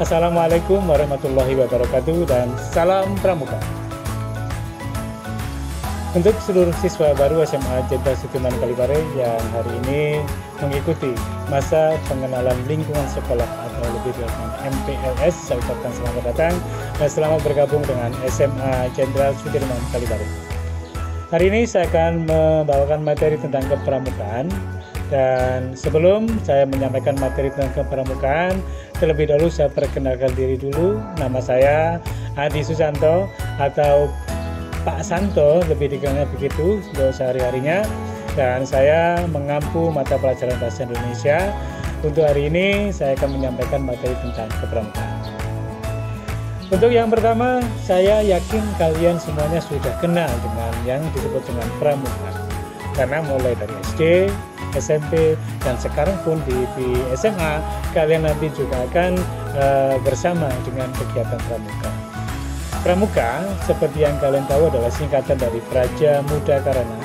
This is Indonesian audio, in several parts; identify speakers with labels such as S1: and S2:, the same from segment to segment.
S1: Wassalamualaikum warahmatullahi wabarakatuh dan salam pramuka. Untuk seluruh siswa baru SMA Jenderal Sudirman Kalibaru yang hari ini mengikuti masa pengenalan lingkungan sekolah atau lebih dikenal MPLS, saya ucapkan selamat datang dan selamat bergabung dengan SMA Jenderal Sudirman Kalibaru. Hari ini saya akan membawakan materi tentang kepramukaan, dan sebelum saya menyampaikan materi tentang kepramukaan, terlebih dahulu saya perkenalkan diri dulu. Nama saya Adi Susanto atau Pak Santo, lebih dikenal begitu untuk sehari-harinya, dan saya mengampu mata pelajaran bahasa Indonesia. Untuk hari ini saya akan menyampaikan materi tentang kepramukaan. Untuk yang pertama, saya yakin kalian semuanya sudah kenal dengan yang disebut dengan pramuka, karena mulai dari SD, SMP, dan sekarang pun di SMA, kalian nanti juga akan bersama dengan kegiatan pramuka. Pramuka, seperti yang kalian tahu, adalah singkatan dari Praja Muda Karana,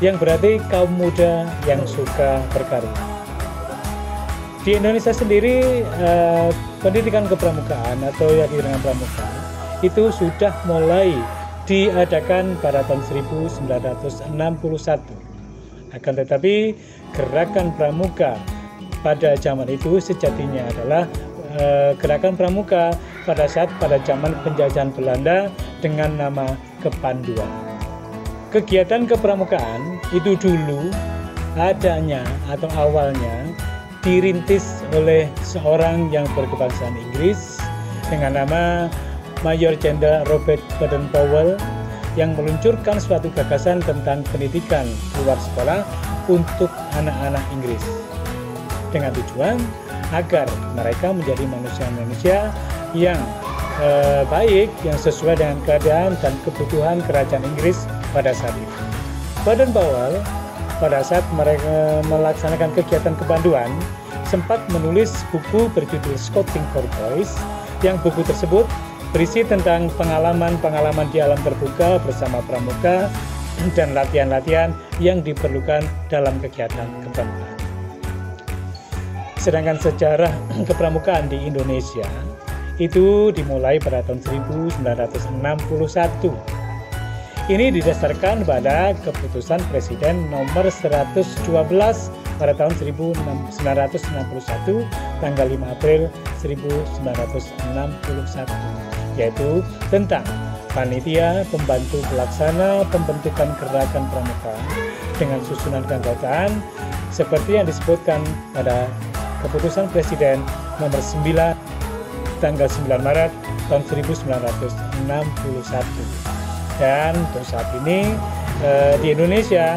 S1: yang berarti kaum muda yang suka berkarya. Di Indonesia sendiri, pendidikan kepramukaan atau yang dengan pramuka itu sudah mulai diadakan pada tahun 1961. Akan tetapi gerakan pramuka pada zaman itu sejatinya adalah gerakan pramuka pada zaman penjajahan Belanda dengan nama kepanduan. Kegiatan kepramukaan itu dulu adanya atau awalnya dirintis oleh seorang yang berkebangsaan Inggris dengan nama Mayor Jenderal Robert Baden-Powell, yang meluncurkan suatu gagasan tentang pendidikan luar sekolah untuk anak-anak Inggris dengan tujuan agar mereka menjadi manusia-manusia yang baik, yang sesuai dengan keadaan dan kebutuhan kerajaan Inggris pada saat itu. Baden-Powell pada saat mereka melaksanakan kegiatan kepanduan sempat menulis buku berjudul Scouting for Boys, yang buku tersebut berisi tentang pengalaman-pengalaman di alam terbuka bersama pramuka dan latihan-latihan yang diperlukan dalam kegiatan kepramukaan. Sedangkan sejarah kepramukaan di Indonesia itu dimulai pada tahun 1961. Ini didasarkan pada keputusan Presiden nomor 112 pada tahun 1961 tanggal 5 April 1961, yaitu tentang panitia pembantu pelaksana pembentukan gerakan pramuka dengan susunan keanggotaan seperti yang disebutkan pada keputusan Presiden nomor 9 tanggal 9 Maret tahun 1961. Dan untuk saat ini di Indonesia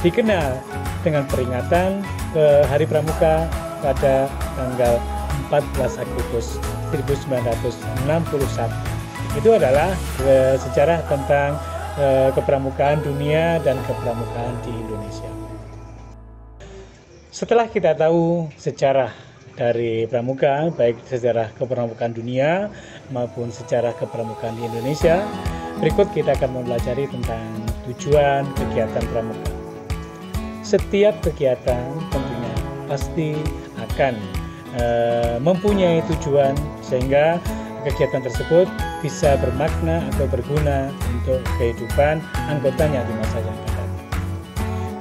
S1: dikenal dengan peringatan Hari Pramuka pada tanggal 14 Agustus 1961. Itu adalah sejarah tentang kepramukaan dunia dan kepramukaan di Indonesia. Setelah kita tahu sejarah dari pramuka, baik sejarah kepramukaan dunia maupun sejarah kepramukaan di Indonesia, berikut kita akan mempelajari tentang tujuan kegiatan pramuka. Setiap kegiatan tentunya pasti akan mempunyai tujuan sehingga kegiatan tersebut bisa bermakna atau berguna untuk kehidupan anggotanya di masa yang akan datang.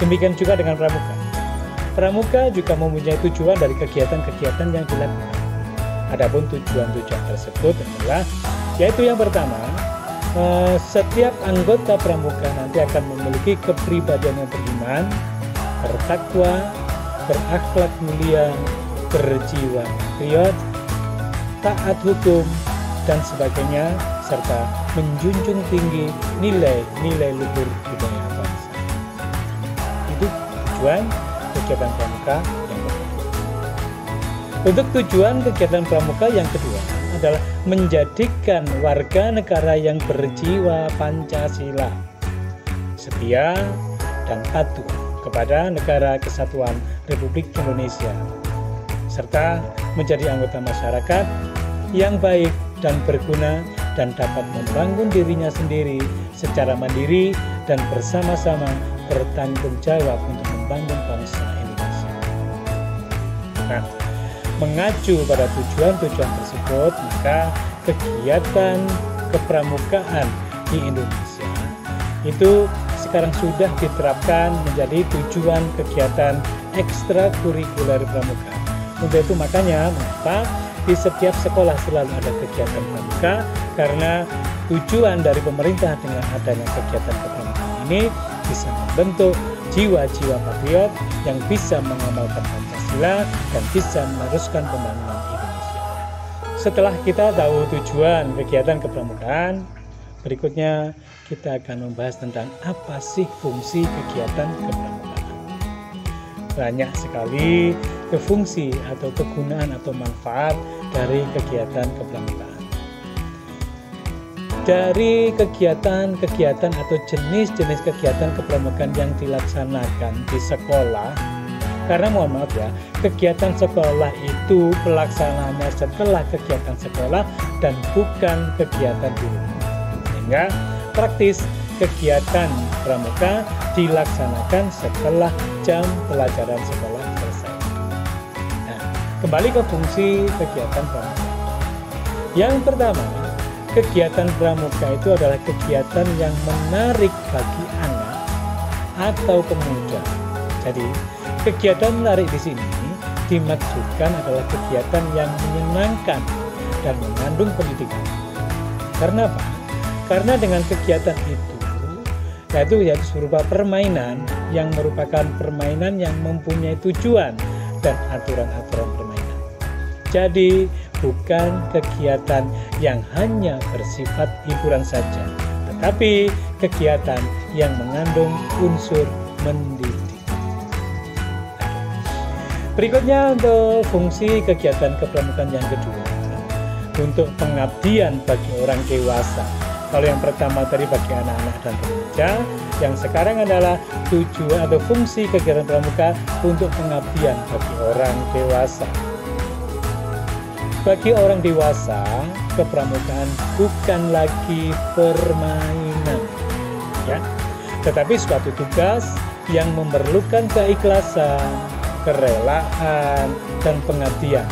S1: Demikian juga dengan pramuka. Pramuka juga mempunyai tujuan dari kegiatan-kegiatan yang dilakukan. Adapun tujuan-tujuan tersebut adalah, yaitu yang pertama, setiap anggota pramuka nanti akan memiliki kepribadian yang beriman, bertakwa, berakhlak mulia, berjiwa patriot, taat hukum, dan sebagainya, serta menjunjung tinggi nilai-nilai luhur budaya bangsa. Itu tujuan kegiatan pramuka yang pertama. Untuk tujuan kegiatan pramuka yang kedua adalah menjadikan warga negara yang berjiwa Pancasila, setia dan patuh kepada Negara Kesatuan Republik Indonesia, serta menjadi anggota masyarakat yang baik dan berguna dan dapat membangun dirinya sendiri secara mandiri dan bersama-sama bertanggung jawab untuk membangun bangsa Indonesia. Nah, mengacu pada tujuan-tujuan tersebut, maka kegiatan kepramukaan di Indonesia itu sekarang sudah diterapkan menjadi tujuan kegiatan ekstrakurikuler pramuka. Untuk itu makanya mengapa di setiap sekolah selalu ada kegiatan pramuka, karena tujuan dari pemerintah dengan adanya kegiatan kepramukaan ini bisa membentuk jiwa-jiwa patriot yang bisa mengamalkan Pancasila dan bisa meneruskan pembangunan Indonesia. Setelah kita tahu tujuan kegiatan kepramukaan, berikutnya kita akan membahas tentang apa sih fungsi kegiatan kepramukaan. Banyak sekali fungsi atau kegunaan atau manfaat dari kegiatan kepramukaan. Dari kegiatan-kegiatan atau jenis-jenis kegiatan kepramukaan yang dilaksanakan di sekolah, karena mohon maaf ya, kegiatan sekolah itu pelaksanaannya setelah kegiatan sekolah dan bukan kegiatan di rumah. Sehingga praktis kegiatan pramuka dilaksanakan setelah jam pelajaran sekolah selesai. Nah, kembali ke fungsi kegiatan pramuka. Yang pertama, kegiatan pramuka itu adalah kegiatan yang menarik bagi anak atau pemuda. Jadi, kegiatan menarik di sini dimaksudkan adalah kegiatan yang menyenangkan dan mengandung pendidikan. Karena apa? Karena dengan kegiatan itu, yaitu berupa permainan yang merupakan permainan yang mempunyai tujuan dan aturan-aturan permainan. Jadi, bukan kegiatan yang hanya bersifat hiburan saja, tetapi kegiatan yang mengandung unsur mendidik. Berikutnya untuk fungsi kegiatan kepramukaan yang kedua, untuk pengabdian bagi orang dewasa. Kalau yang pertama tadi bagi anak-anak dan remaja, yang sekarang adalah tujuan atau fungsi kegiatan pramuka untuk pengabdian bagi orang dewasa. Bagi orang dewasa, kepramukaan bukan lagi permainan, ya, tetapi suatu tugas yang memerlukan keikhlasan, kerelaan, dan pengabdian.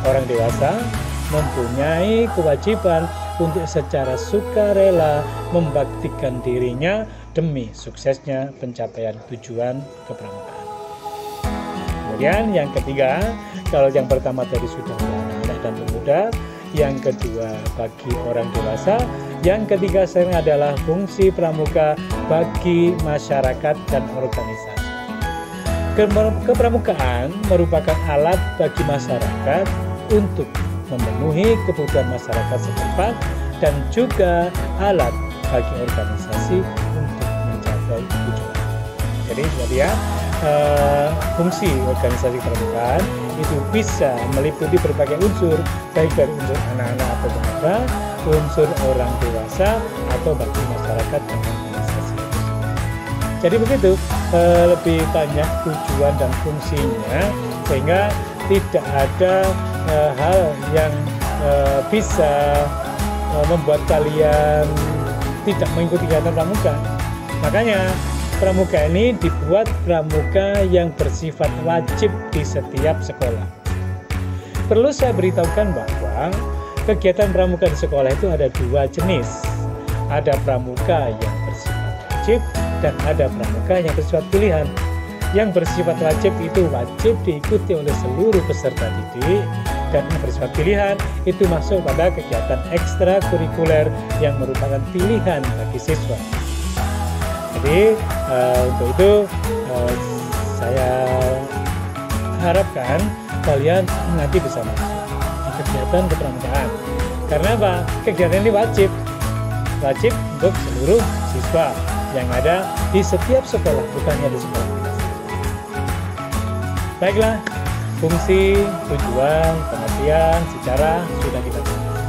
S1: Orang dewasa mempunyai kewajiban untuk secara sukarela membaktikan dirinya demi suksesnya pencapaian tujuan kepramukaan. Kemudian yang ketiga, kalau yang pertama tadi sudah anak-anak dan pemuda, yang kedua bagi orang dewasa, yang ketiga sekarang adalah fungsi pramuka bagi masyarakat dan organisasi. Kepramukaan merupakan alat bagi masyarakat untuk memenuhi kebutuhan masyarakat setempat dan juga alat bagi organisasi untuk mencapai tujuan. Jadi ya, fungsi organisasi kepramukaan itu bisa meliputi berbagai unsur, baik dari unsur anak-anak atau pemuda, unsur orang dewasa, atau bagi masyarakat dan organisasi. Jadi begitu, lebih banyak tujuan dan fungsinya, sehingga tidak ada hal yang bisa membuat kalian tidak mengikuti kegiatan pramuka. Makanya pramuka ini dibuat pramuka yang bersifat wajib di setiap sekolah. Perlu saya beritahukan bahwa kegiatan pramuka di sekolah itu ada dua jenis. Ada pramuka yang bersifat wajib dan ada pramuka yang bersifat pilihan. Yang bersifat wajib itu wajib diikuti oleh seluruh peserta didik, dan yang bersifat pilihan itu masuk pada kegiatan ekstrakurikuler yang merupakan pilihan bagi siswa. Jadi untuk itu saya harapkan kalian nanti bisa masuk di kegiatan kepramukaan. Karena apa? Kegiatan ini wajib untuk seluruh siswa yang ada di setiap sekolah, bukannya di sekolah kita. Baiklah, fungsi, tujuan, pengertian, secara sudah kita bahas.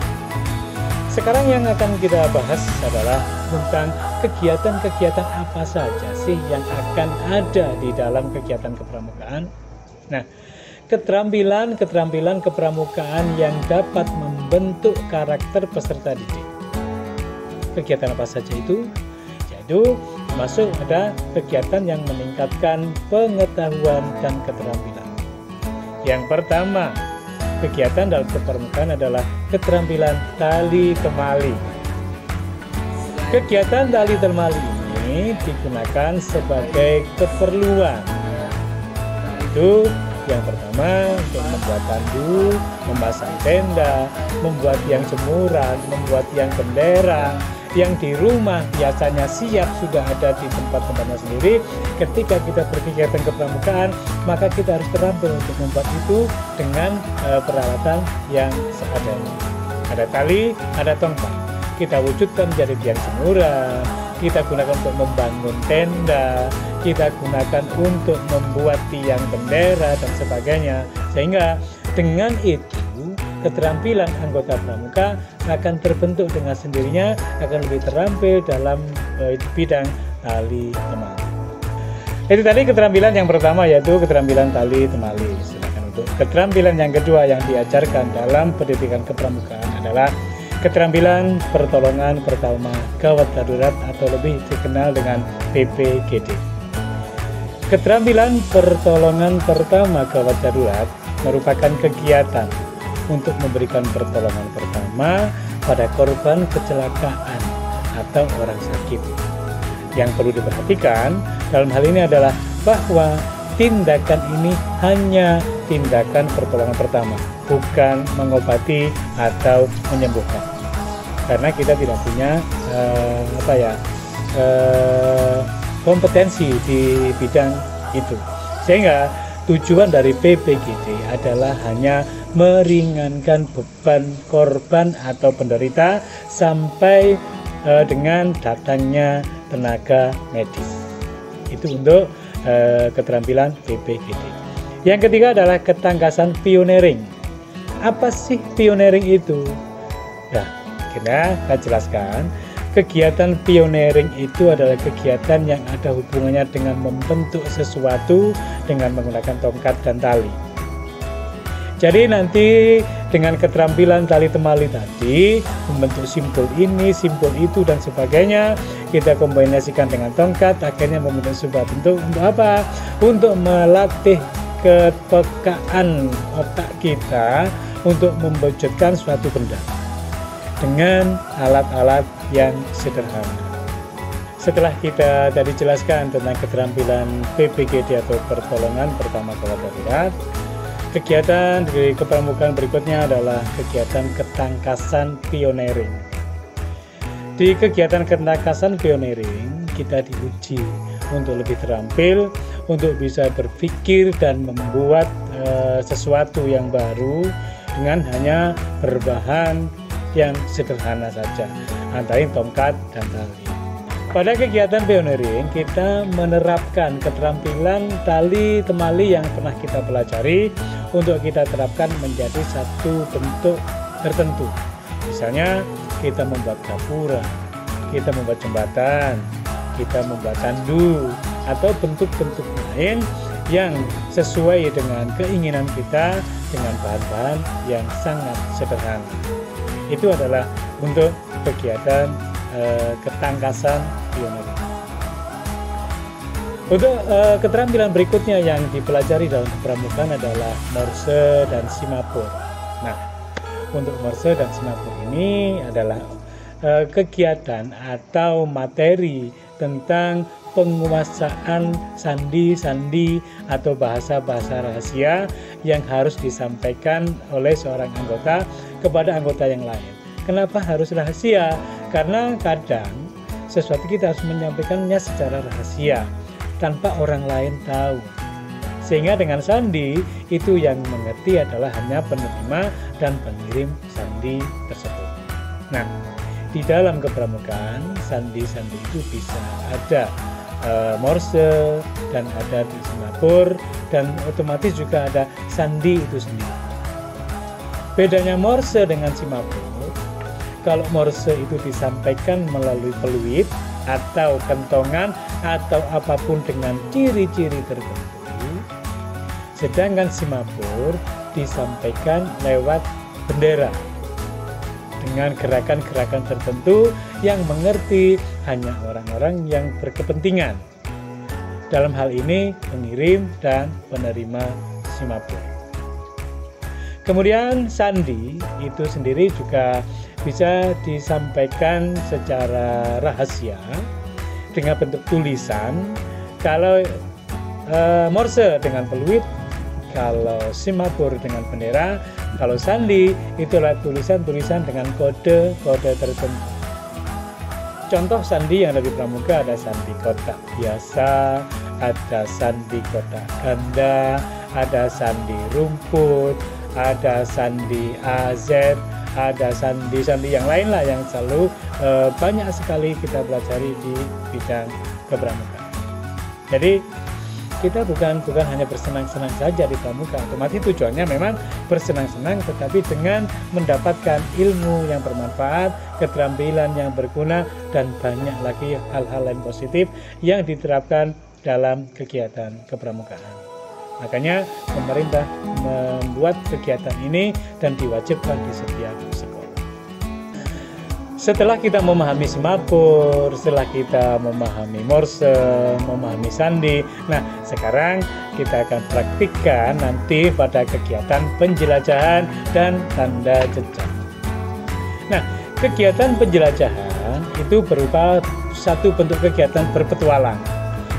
S1: Sekarang yang akan kita bahas adalah tentang kegiatan-kegiatan apa saja sih yang akan ada di dalam kegiatan kepramukaan. Nah, keterampilan kepramukaan yang dapat membentuk karakter peserta didik. Kegiatan apa saja itu? Yaitu masuk ada kegiatan yang meningkatkan pengetahuan dan keterampilan, Yang pertama, kegiatan dalam kepramukaan adalah keterampilan tali temali. Kegiatan tali temali ini digunakan sebagai keperluan. Itu yang pertama untuk membuat tandu, memasang tenda, membuat yang jemuran, membuat yang bendera, yang di rumah biasanya siap sudah ada di tempat-tempatnya sendiri. Ketika kita berkegiatan kepramukaan, maka kita harus terampil untuk membuat itu dengan peralatan yang seadanya. Ada tali, ada tongkat. Kita wujudkan menjadi tiang jemuran, kita gunakan untuk membangun tenda, kita gunakan untuk membuat tiang bendera dan sebagainya. Sehingga dengan itu keterampilan anggota pramuka akan terbentuk dengan sendirinya, akan lebih terampil dalam bidang tali temali. Itu tadi keterampilan yang pertama, yaitu keterampilan tali temali. Sedangkan untuk keterampilan yang kedua yang diajarkan dalam pendidikan kepramukaan adalah keterampilan pertolongan pertama gawat darurat atau lebih dikenal dengan PPGD. Keterampilan pertolongan pertama gawat darurat merupakan kegiatan untuk memberikan pertolongan pertama pada korban kecelakaan atau orang sakit. Yang perlu diperhatikan dalam hal ini adalah bahwa tindakan ini hanya tindakan pertolongan pertama, bukan mengobati atau menyembuhkan. Karena kita tidak punya kompetensi di bidang itu. Sehingga tujuan dari PPGD adalah hanya meringankan beban korban atau penderita sampai dengan datangnya tenaga medis. Itu untuk keterampilan PPGD. Yang ketiga adalah ketangkasan pioneering. Apa sih pioneering itu? Nah, kita akan jelaskan. Kegiatan pioneering itu adalah kegiatan yang ada hubungannya dengan membentuk sesuatu dengan menggunakan tongkat dan tali. Jadi nanti dengan keterampilan tali temali tadi, membentuk simpul ini, simpul itu dan sebagainya, kita kombinasikan dengan tongkat, akhirnya membentuk sebuah bentuk. Untuk apa? Untuk melatih kepekaan otak kita untuk mewujudkan suatu benda dengan alat-alat yang sederhana. Setelah kita tadi jelaskan tentang keterampilan PPGD atau pertolongan pertama gawat darurat, kegiatan di kepramukaan berikutnya adalah kegiatan ketangkasan pioneering. Di kegiatan ketangkasan pioneering, kita diuji untuk lebih terampil, untuk bisa berpikir dan membuat sesuatu yang baru dengan hanya berbahan yang sederhana saja, antara tongkat dan tali. Pada kegiatan pioneering, kita menerapkan keterampilan tali temali yang pernah kita pelajari untuk kita terapkan menjadi satu bentuk tertentu. Misalnya, kita membuat gapura, kita membuat jembatan, kita membuat tandu, atau bentuk-bentuk lain yang sesuai dengan keinginan kita dengan bahan-bahan yang sangat sederhana. Itu adalah untuk kegiatan ketangkasan pioneering. Untuk keterampilan berikutnya yang dipelajari dalam kepramukaan adalah morse dan simapur. Nah, untuk morse dan simapur ini adalah kegiatan atau materi tentang penguasaan sandi-sandi atau bahasa-bahasa rahasia yang harus disampaikan oleh seorang anggota kepada anggota yang lain. Kenapa harus rahasia? Karena kadang sesuatu kita harus menyampaikannya secara rahasia tanpa orang lain tahu. Sehingga dengan sandi itu yang mengerti adalah hanya penerima dan pengirim sandi tersebut. Nah, di dalam kepramukaan sandi-sandi itu bisa ada morse dan ada simapur dan otomatis juga ada sandi itu sendiri. Bedanya morse dengan simapur, kalau morse itu disampaikan melalui peluit atau kentongan atau apapun dengan ciri-ciri tertentu, sedangkan simapur disampaikan lewat bendera dengan gerakan-gerakan tertentu yang mengerti hanya orang-orang yang berkepentingan. Dalam hal ini pengirim dan penerima simapur. Kemudian sandi itu sendiri juga bisa disampaikan secara rahasia dengan bentuk tulisan. Kalau morse dengan peluit, kalau simabur dengan bendera, kalau sandi itulah tulisan-tulisan dengan kode-kode tertentu. Contoh sandi yang ada di pramuka ada sandi kotak biasa, ada sandi kotak ganda, ada sandi rumput, ada sandi AZ, ada sandi-sandi yang lain lah yang selalu banyak sekali kita pelajari di bidang kepramukaan. Jadi kita bukan hanya bersenang-senang saja di pramuka, otomatis tujuannya memang bersenang-senang tetapi dengan mendapatkan ilmu yang bermanfaat, keterampilan yang berguna, dan banyak lagi hal-hal lain positif yang diterapkan dalam kegiatan kepramukaan. Makanya pemerintah membuat kegiatan ini dan diwajibkan di setiap sekolah. Setelah kita memahami simabur, setelah kita memahami morse, memahami sandi, nah sekarang kita akan praktikkan nanti pada kegiatan penjelajahan dan tanda jejak. Nah, kegiatan penjelajahan itu berupa satu bentuk kegiatan berpetualang.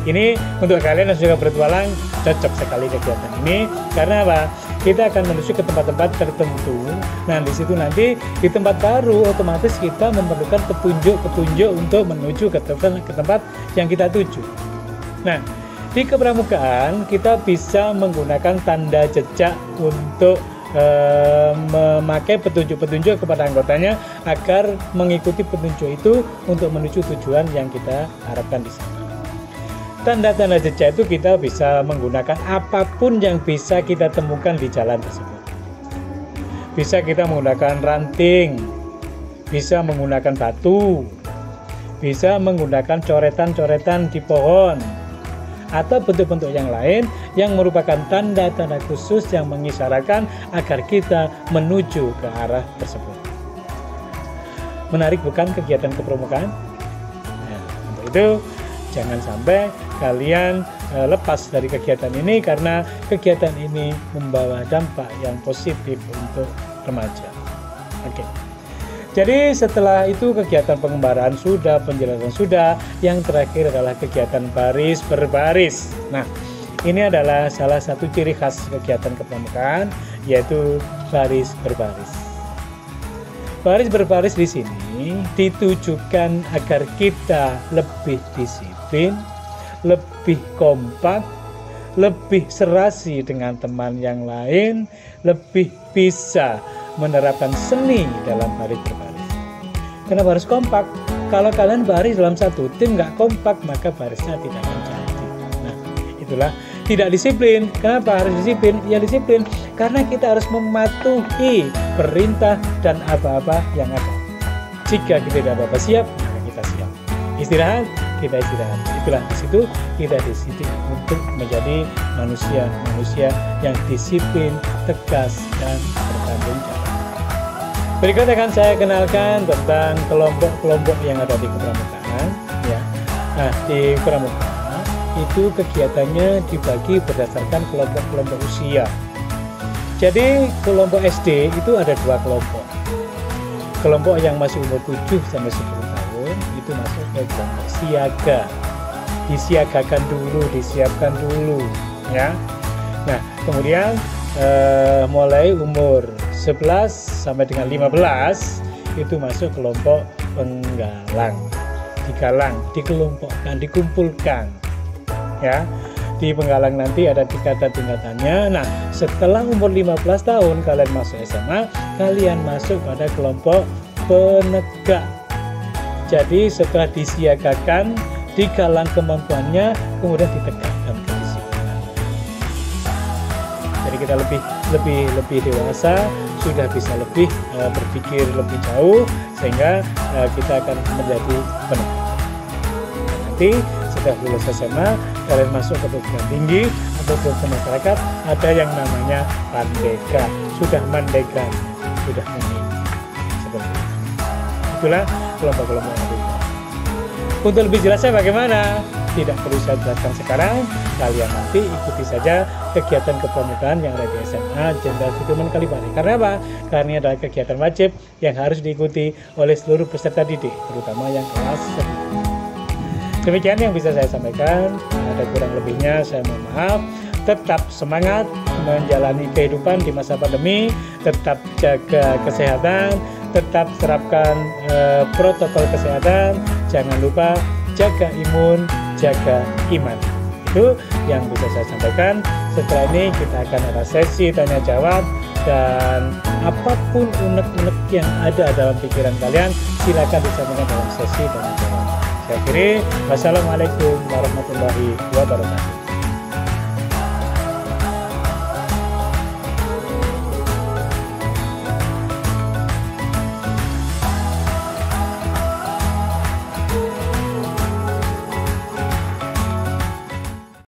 S1: Ini untuk kalian yang suka berpetualang cocok sekali kegiatan ini karena apa? Kita akan menuju ke tempat-tempat tertentu. Nah, di situ nanti di tempat baru otomatis kita memerlukan petunjuk untuk menuju ke tempat yang kita tuju. Nah, di kepramukaan kita bisa menggunakan tanda jejak untuk memakai petunjuk-petunjuk kepada anggotanya agar mengikuti petunjuk itu untuk menuju tujuan yang kita harapkan di sana. Tanda-tanda jejak itu kita bisa menggunakan apapun yang bisa kita temukan di jalan tersebut. Bisa kita menggunakan ranting, bisa menggunakan batu, bisa menggunakan coretan-coretan di pohon, atau bentuk-bentuk yang lain yang merupakan tanda-tanda khusus yang mengisyaratkan agar kita menuju ke arah tersebut. Menarik bukan kegiatan kepramukaan? Nah, untuk itu jangan sampai kalian lepas dari kegiatan ini karena kegiatan ini membawa dampak yang positif untuk remaja. Oke. Jadi setelah itu kegiatan pengembaraan sudah, penjelasan sudah, yang terakhir adalah kegiatan baris berbaris. Nah, ini adalah salah satu ciri khas kegiatan kepramukaan yaitu baris berbaris. Baris berbaris di sini ditujukan agar kita lebih disiplin, lebih kompak, lebih serasi dengan teman yang lain, lebih bisa menerapkan seni dalam baris berbaris. Kenapa harus kompak? Kalau kalian baris dalam satu tim nggak kompak, maka barisnya tidak akan jadi. Nah, itulah tidak disiplin. Kenapa harus disiplin? Ya disiplin karena kita harus mematuhi perintah dan apa-apa yang ada. Jika kita tidak apa-apa siap, maka kita siap. Istirahat, kita istirahat. Itulah di situ kita disiplin untuk menjadi manusia yang disiplin, tegas, dan bertanggung jawab. Berikut akan saya kenalkan tentang kelompok-kelompok yang ada di kepramukaan. Ya. Nah, di kepramukaan itu kegiatannya dibagi berdasarkan kelompok-kelompok usia. Jadi kelompok SD itu ada dua kelompok. Kelompok yang masih umur 7 sampai 10 tahun itu masuk ke kelompok siaga. Disiagakan dulu, disiapkan dulu, ya. Nah, kemudian mulai umur 11 sampai dengan 15 itu masuk kelompok penggalang. Digalang, dikelompokkan, dikumpulkan, ya. Di penggalang nanti ada tingkatan-tingkatannya. Nah, setelah umur 15 tahun kalian masuk SMA, kalian masuk pada kelompok penegak. Jadi setelah disiagakan, digalang kemampuannya, kemudian ditegakkan kedisiplinan. Jadi kita lebih dewasa, sudah bisa lebih berpikir lebih jauh, sehingga kita akan menjadi penegak. Nanti setelah lulus SMA, kalian masuk ke perguruan tinggi atau ke masyarakat, ada yang namanya pandega, sudah mandega, sudah meninggi. Seperti itu. Itulah kelompok-kelompok yang ada. Untuk lebih jelasnya bagaimana? tidak perlu saya jelaskan sekarang. Kalian nanti ikuti saja kegiatan kepramukaan yang ada di SMA Jenderal Sudirman Kalipari. Karena apa? Karena ini adalah kegiatan wajib yang harus diikuti oleh seluruh peserta didik, terutama yang kelas 10. Demikian yang bisa saya sampaikan. Ada kurang lebihnya saya mohon maaf. Tetap semangat menjalani kehidupan di masa pandemi, tetap jaga kesehatan, tetap terapkan protokol kesehatan, jangan lupa jaga imun, jaga iman. Itu yang bisa saya sampaikan. Setelah ini kita akan ada sesi tanya jawab, dan apapun unek-unek yang ada dalam pikiran kalian silakan disampaikan dalam sesi tanya jawab. Saya akhiri, wassalamualaikum warahmatullahi wabarakatuh.